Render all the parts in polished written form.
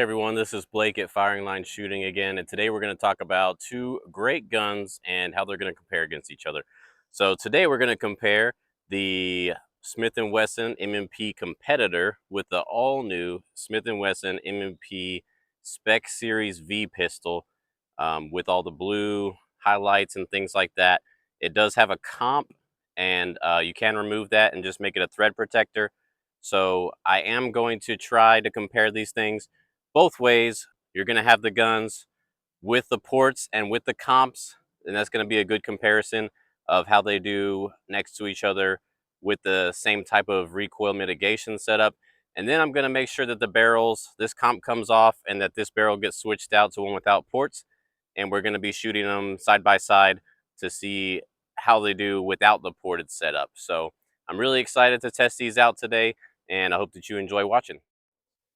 Hey everyone, this is Blake at Firing Line Shooting again, and today we're going to talk about two great guns and how they're going to compare against each other. So today we're going to compare the Smith & Wesson M&P Competitor with the all-new Smith & Wesson M&P Spec Series V pistol with all the blue highlights and things like that. It does have a comp, and you can remove that and just make it a thread protector. So I am going to try to compare these things both ways. You're going to have the guns with the ports and with the comps, and that's going to be a good comparison of how they do next to each other with the same type of recoil mitigation setup. And then I'm going to make sure that the barrels, this comp comes off and that this barrel gets switched out to one without ports, and we're going to be shooting them side by side to see how they do without the ported setup. So I'm really excited to test these out today, and I hope that you enjoy watching.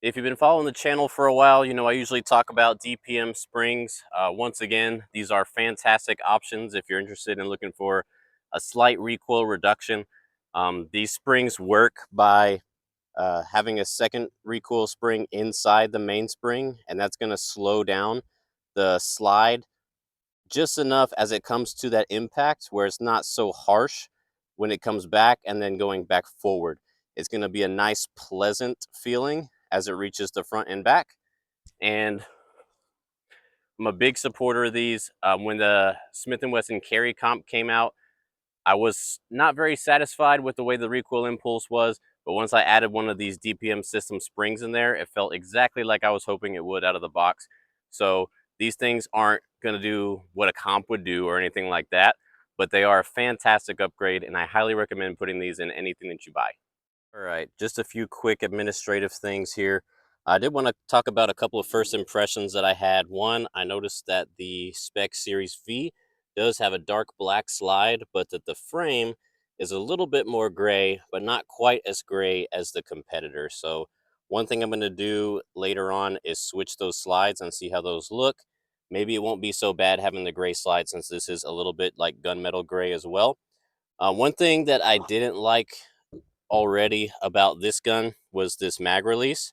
If you've been following the channel for a while, you know I usually talk about DPM springs. Once again, these are fantastic options if you're interested in looking for a slight recoil reduction. These springs work by having a second recoil spring inside the main spring, and that's going to slow down the slide just enough as it comes to that impact where it's not so harsh when it comes back and then going back forward. It's going to be a nice, pleasant feeling as it reaches the front and back. And I'm a big supporter of these. When the Smith & Wesson Carry Comp came out, I was not very satisfied with the way the recoil impulse was, but once I added one of these DPM system springs in there, it felt exactly like I was hoping it would out of the box. So these things aren't going to do what a comp would do or anything like that, but they are a fantastic upgrade, and I highly recommend putting these in anything that you buy. All right, just a few quick administrative things here. I did want to talk about a couple of first impressions that I had. One, I noticed that the Spec Series V does have a dark black slide, but that the frame is a little bit more gray, but not quite as gray as the competitor. So one thing I'm going to do later on is switch those slides and see how those look. Maybe it won't be so bad having the gray slide, since this is a little bit like gunmetal gray as well. One thing that I didn't like already about this gun was this mag release.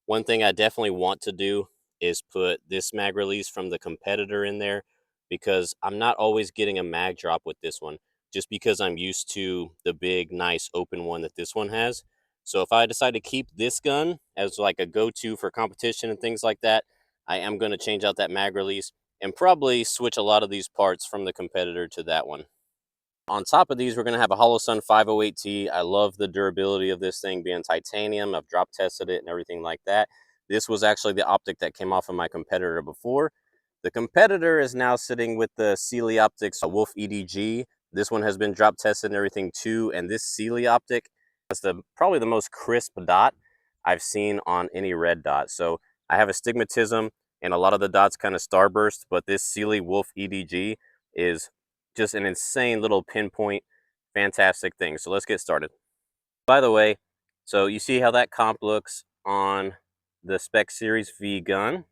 One thing I definitely want to do is put this mag release from the competitor in there, because I'm not always getting a mag drop with this one, just because I'm used to the big, nice open one that this one has. So if I decide to keep this gun as like a go-to for competition and things like that, I am going to change out that mag release and probably switch a lot of these parts from the competitor to that one. On top of these, we're going to have a Holosun 508T. I love the durability of this thing being titanium. I've drop tested it and everything like that. This was actually the optic that came off of my competitor before. The competitor is now sitting with the Sealy Optics Wolf EDG. This one has been drop tested and everything too, and this Sealy optic is probably the most crisp dot I've seen on any red dot. So I have astigmatism and a lot of the dots kind of starburst, but this Sealy Wolf EDG is just an insane little pinpoint, fantastic thing. So let's get started. By the way, so you see how that comp looks on the Spec Series V gun.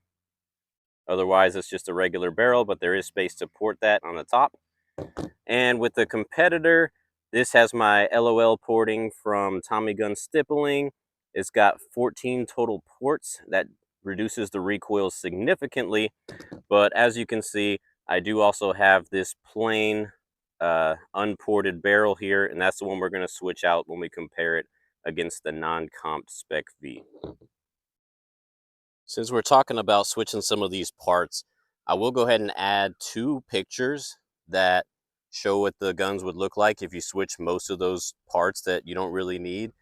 Otherwise, it's just a regular barrel, but there is space to port that on the top. And with the competitor, this has my LOL porting from Tommy Gun Stippling. It's got 14 total ports. That reduces the recoil significantly. But as you can see, I do also have this plain unported barrel here, and that's the one we're going to switch out when we compare it against the non-comp Spec V. Since we're talking about switching some of these parts, I will go ahead and add two pictures that show what the guns would look like if you switch most of those parts that you don't really need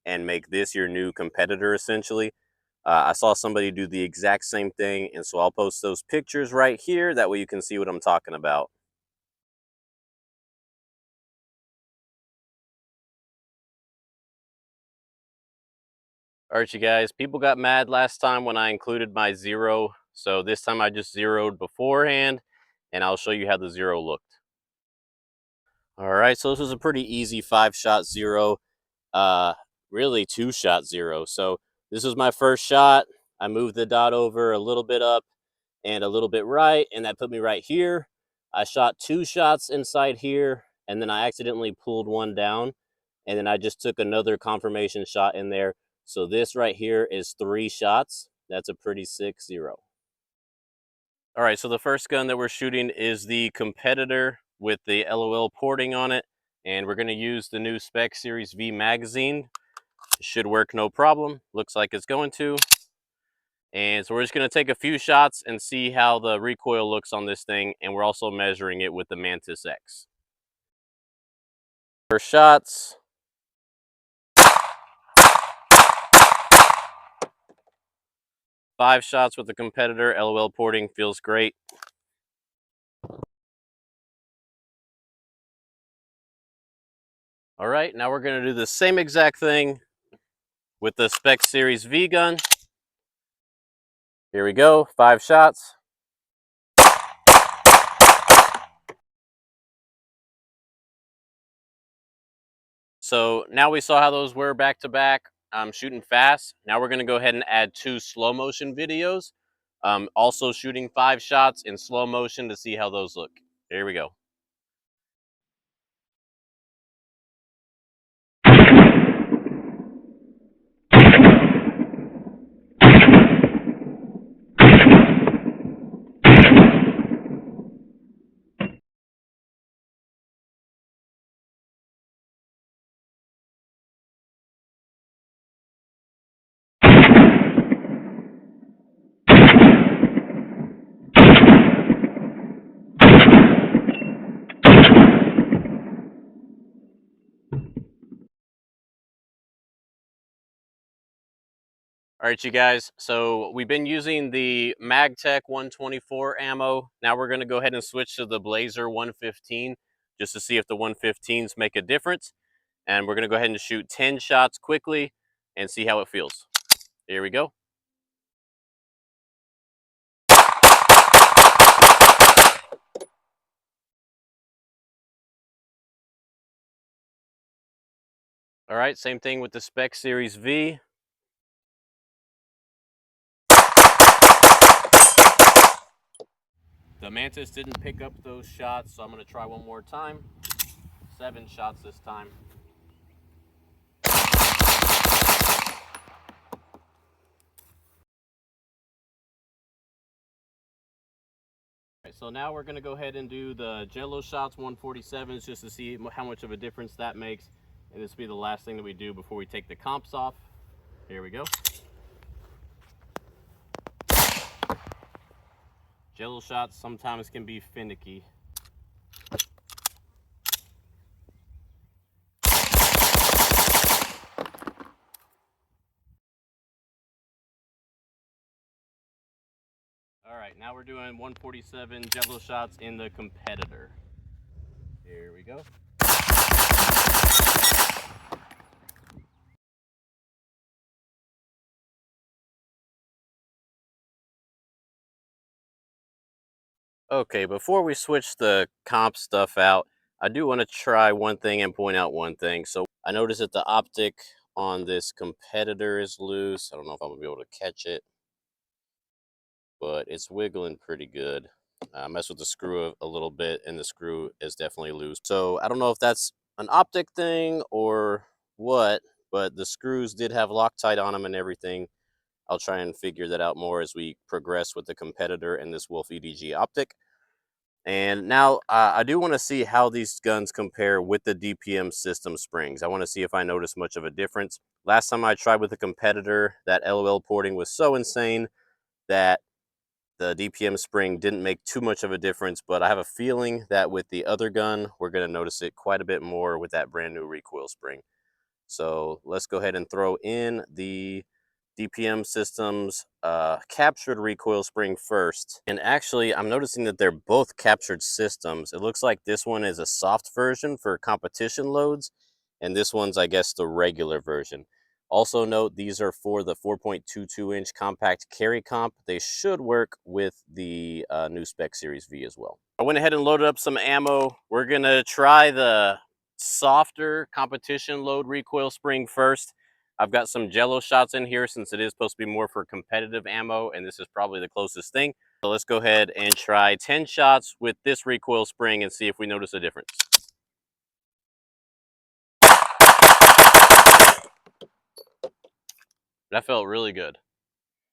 and make this your new competitor, essentially. I saw somebody do the exact same thing, and so I'll post those pictures right here. That way you can see what I'm talking about. All right, you guys, people got mad last time when I included my zero, so this time I just zeroed beforehand, and I'll show you how the zero looked. All right, so this was a pretty easy 5-shot zero, really 2-shot zero. So this was my first shot. I moved the dot over a little bit up and a little bit right, and that put me right here. I shot 2 shots inside here, and then I accidentally pulled one down, and then I just took another confirmation shot in there. So this right here is 3 shots. That's a pretty sick 0. All right, so the first gun that we're shooting is the Competitor with the LOL porting on it, and we're going to use the new Spec Series V magazine. It should work no problem. Looks like it's going to. And so we're just going to take a few shots and see how the recoil looks on this thing, and we're also measuring it with the Mantis X. First shots. Five shots with the Competitor. LOL porting feels great. All right, now we're going to do the same exact thing with the Spec Series V gun. Here we go, 5 shots. So now we saw how those were back to back. I'm shooting fast. Now we're going to go ahead and add 2 slow motion videos. Also shooting 5 shots in slow motion to see how those look. Here we go. All right, you guys, so we've been using the MagTech 124 ammo. Now we're going to go ahead and switch to the Blazer 115 just to see if the 115s make a difference. And we're going to go ahead and shoot 10 shots quickly and see how it feels. Here we go. All right, same thing with the Spec Series V. The Mantis didn't pick up those shots, so I'm going to try one more time. 7 shots this time. All right, so now we're going to go ahead and do the Jello shots 147s just to see how much of a difference that makes. And this will be the last thing that we do before we take the comps off. Here we go. Jello shots sometimes can be finicky. All right, now we're doing 147 Jello shots in the Competitor. Here we go. Okay, before we switch the comp stuff out, I do want to try one thing and point out one thing. So I noticed that the optic on this Competitor is loose. I don't know if I'm gonna be able to catch it, but it's wiggling pretty good. I messed with the screw a little bit and the screw is definitely loose. So I don't know if that's an optic thing or what, but the screws did have Loctite on them and everything. I'll try and figure that out more as we progress with the Competitor and this Wolf EDG optic. And now I do want to see how these guns compare with the DPM system springs. I want to see if I notice much of a difference. Last time I tried with the Competitor, that LOL porting was so insane that the DPM spring didn't make too much of a difference, but I have a feeling that with the other gun, we're going to notice it quite a bit more with that brand new recoil spring. So let's go ahead and throw in the DPM Systems captured recoil spring first. And actually, I'm noticing that they're both captured systems. It looks like this one is a soft version for competition loads, and this one's, I guess, the regular version. Also note, these are for the 4.22-inch compact carry comp. They should work with the new Spec Series V as well. I went ahead and loaded up some ammo. We're gonna try the softer competition load recoil spring first. I've got some Jello shots in here since it is supposed to be more for competitive ammo, and this is probably the closest thing. So let's go ahead and try 10 shots with this recoil spring and see if we notice a difference. That felt really good.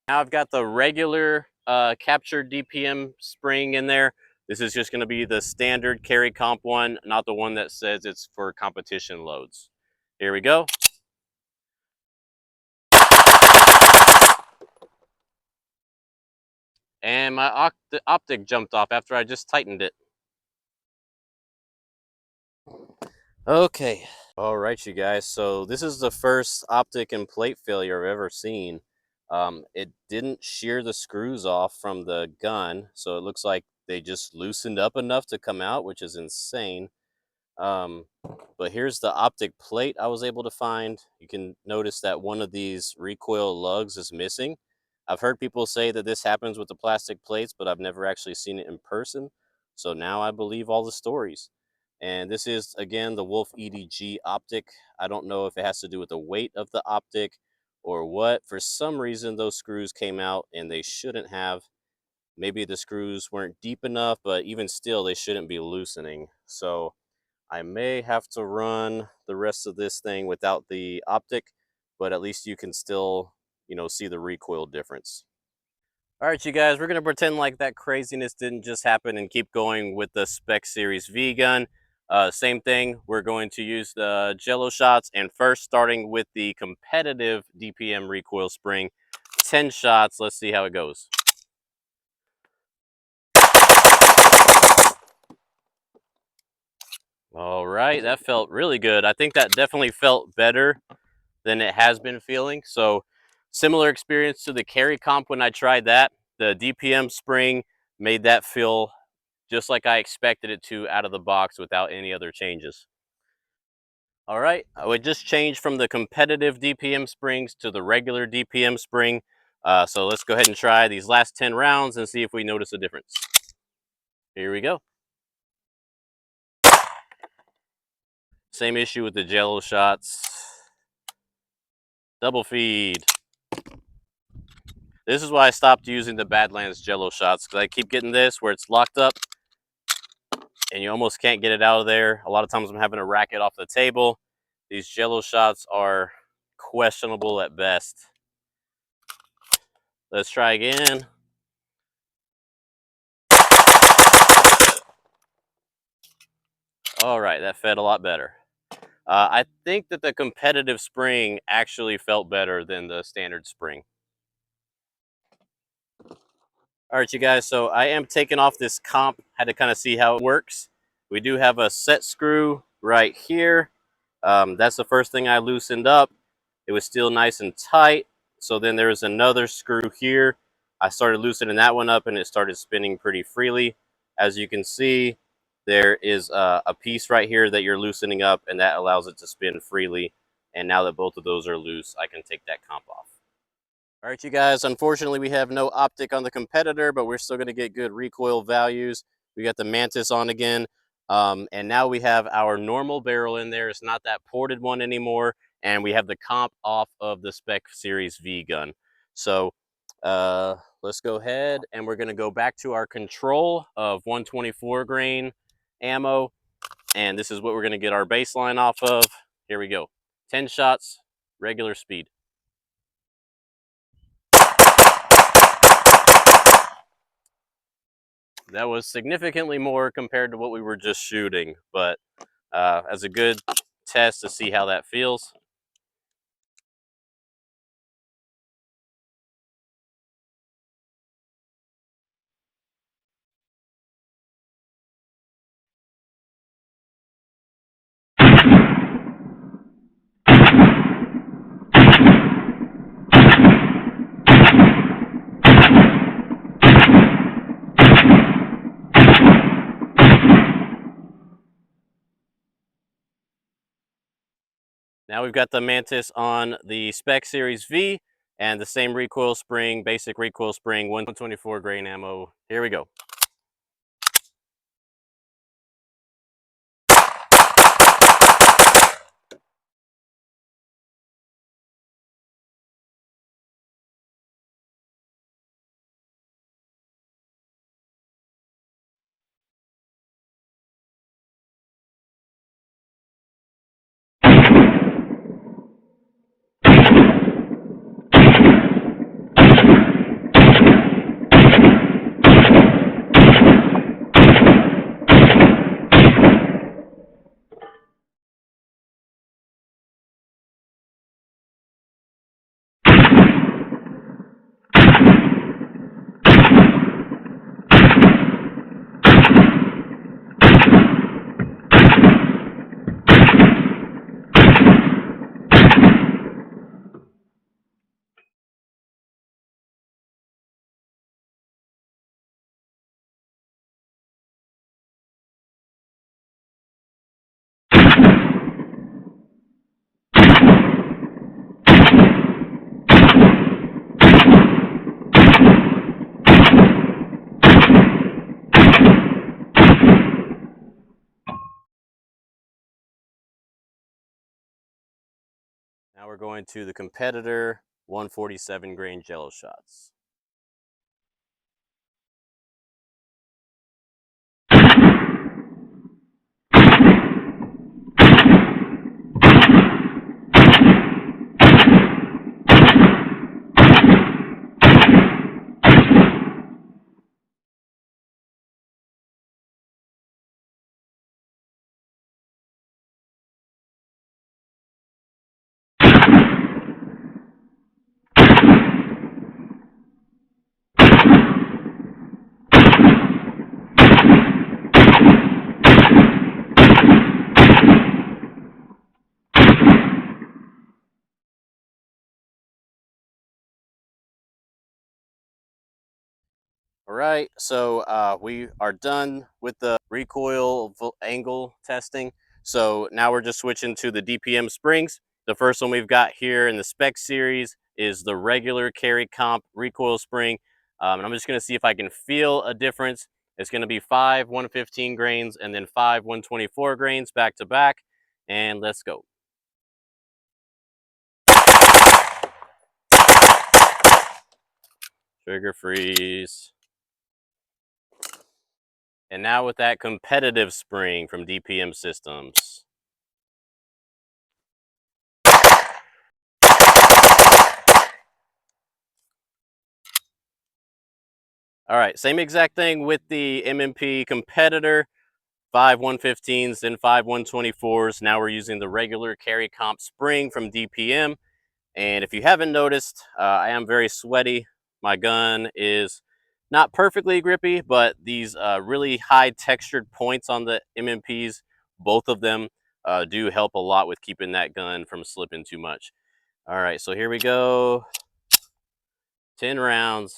Now I've got the regular captured DPM spring in there. This is just going to be the standard carry comp one, not the one that says it's for competition loads. Here we go. And my optic jumped off after I just tightened it. Okay. All right, you guys. So this is the first optic and plate failure I've ever seen. It didn't shear the screws off from the gun, so it looks like they just loosened up enough to come out, which is insane. Um, but here's the optic plate I was able to find. You can notice that one of these recoil lugs is missing. I've heard people say that this happens with the plastic plates, but I've never actually seen it in person. So now I believe all the stories. And this is, again, the Wolf EDG optic. I don't know if it has to do with the weight of the optic or what. For some reason, those screws came out and they shouldn't have. Maybe the screws weren't deep enough, but even still, they shouldn't be loosening. So I may have to run the rest of this thing without the optic, but at least you can still, see the recoil difference. All right, you guys, we're going to pretend like that craziness didn't just happen and keep going with the Spec Series V gun. Same thing, we're going to use the Jello shots, and first starting with the competitive DPM recoil spring, 10 shots, let's see how it goes. All right, that felt really good. I think that definitely felt better than it has been feeling. So similar experience to the carry comp when I tried that. The DPM spring made that feel just like I expected it to out of the box without any other changes. All right, I would just change from the competitive DPM springs to the regular DPM spring. So let's go ahead and try these last 10 rounds and see if we notice a difference. Here we go. Same issue with the Jello shots. Double feed. This is why I stopped using the Badlands Jello shots, because I keep getting this where it's locked up and you almost can't get it out of there. A lot of times I'm having to rack it off the table. These Jello shots are questionable at best. Let's try again. All right, that fed a lot better. I think that the competitive spring actually felt better than the standard spring. All right, you guys, so I am taking off this comp. Had to kind of see how it works. We do have a set screw right here. That's the first thing I loosened up. It was still nice and tight. So then there was another screw here. I started loosening that one up and it started spinning pretty freely. As you can see, there is a piece right here that you're loosening up and that allows it to spin freely. And now that both of those are loose, I can take that comp off. All right, you guys, unfortunately we have no optic on the competitor, but we're still going to get good recoil values. We got the Mantis on again. And now we have our normal barrel in there. It's not that ported one anymore. And we have the comp off of the Spec Series V gun. So let's go ahead and we're going to go back to our control of 124 grain ammo. And this is what we're going to get our baseline off of. Here we go. 10 shots, regular speed. That was significantly more compared to what we were just shooting, but as a good test to see how that feels. Now we've got the Mantis on the Spec Series V and the same recoil spring, basic recoil spring, 124 grain ammo. Here we go. Now we're going to the competitor 147 grain jello shots. All right, so we are done with the recoil angle testing. So now we're just switching to the DPM springs. The first one we've got here in the Spec Series is the regular carry comp recoil spring. And I'm just gonna see if I can feel a difference. It's gonna be 5 115 grains and then 5 124 grains back to back. And let's go. Trigger freeze. And now with that competitive spring from DPM Systems. All right, same exact thing with the M&P competitor, 5 115s, then 5 124s. Now we're using the regular carry comp spring from DPM. And if you haven't noticed, I am very sweaty. My gun is not perfectly grippy, but these really high textured points on the M&Ps, both of them do help a lot with keeping that gun from slipping too much. All right, so here we go. 10 rounds.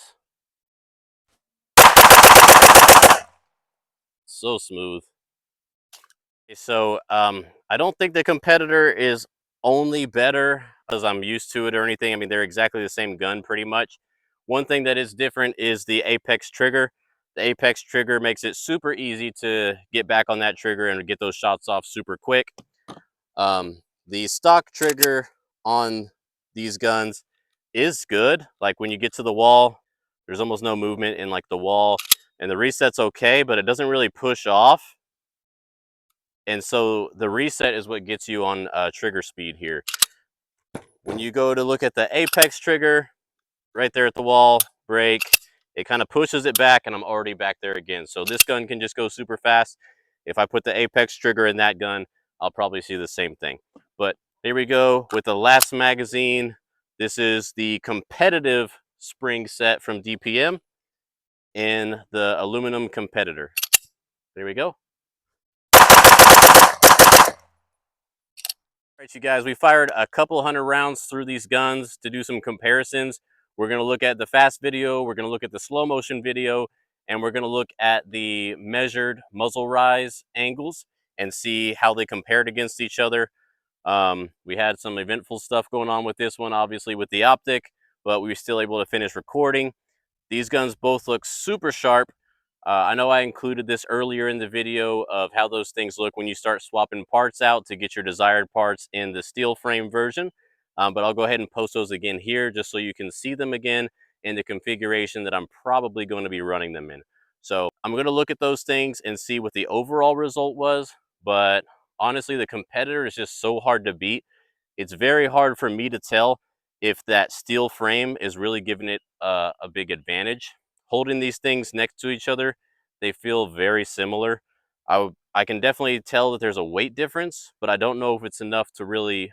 So smooth. So I don't think the competitor is only better because I'm used to it or anything. I mean, they're exactly the same gun pretty much. One thing that is different is the Apex trigger. The Apex trigger makes it super easy to get back on that trigger and get those shots off super quick. The stock trigger on these guns is good. Like when you get to the wall, there's almost no movement in like the wall, and the reset's okay, but it doesn't really push off. And so the reset is what gets you on trigger speed here. When you go to look at the Apex trigger, right there at the wall, break, it kind of pushes it back and I'm already back there again. So this gun can just go super fast. If I put the Apex trigger in that gun, I'll probably see the same thing. But here we go with the last magazine. This is the competitive spring set from DPM in the aluminum competitor. There we go. All right, you guys, we fired a couple hundred rounds through these guns to do some comparisons. We're going to look at the fast video, we're going to look at the slow motion video, and we're going to look at the measured muzzle rise angles and see how they compared against each other. We had some eventful stuff going on with this one, obviously with the optic, but we were still able to finish recording. These guns both look super sharp. I know I included this earlier in the video of how those things look when you start swapping parts out to get your desired parts in the steel frame version. But I'll go ahead and post those again here just so you can see them again in the configuration that I'm probably going to be running them in. So I'm going to look at those things and see what the overall result was. But honestly, the competitor is just so hard to beat. It's very hard for me to tell if that steel frame is really giving it a big advantage. Holding these things next to each other, they feel very similar. I can definitely tell that there's a weight difference, but I don't know if it's enough to really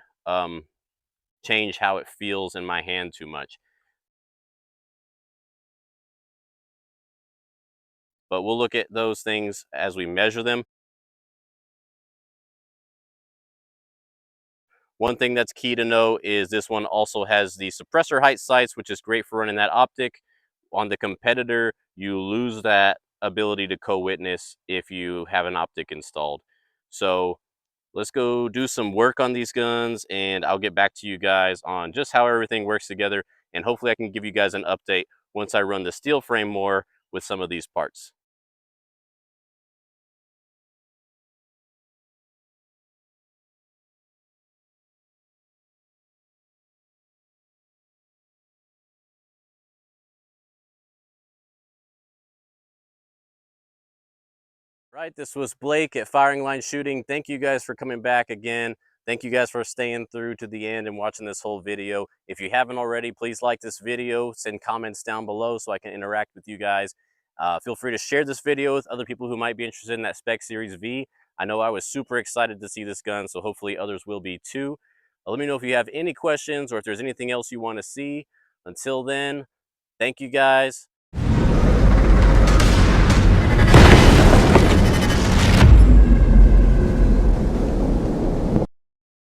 change how it feels in my hand too much. But we'll look at those things as we measure them. One thing that's key to know is this one also has the suppressor height sights, which is great for running that optic. On the competitor, you lose that ability to co-witness if you have an optic installed. So let's go do some work on these guns and I'll get back to you guys on just how everything works together. And hopefully I can give you guys an update once I run the steel frame more with some of these parts. Right, this was Blake at Firing Line Shooting. Thank you guys for coming back again. Thank you guys for staying through to the end and watching this whole video. If you haven't already, please like this video, send comments down below so I can interact with you guys. Feel free to share this video with other people who might be interested in that Spec Series V. I know I was super excited to see this gun, so hopefully others will be too. Let me know if you have any questions or if there's anything else you want to see. Until then, thank you guys.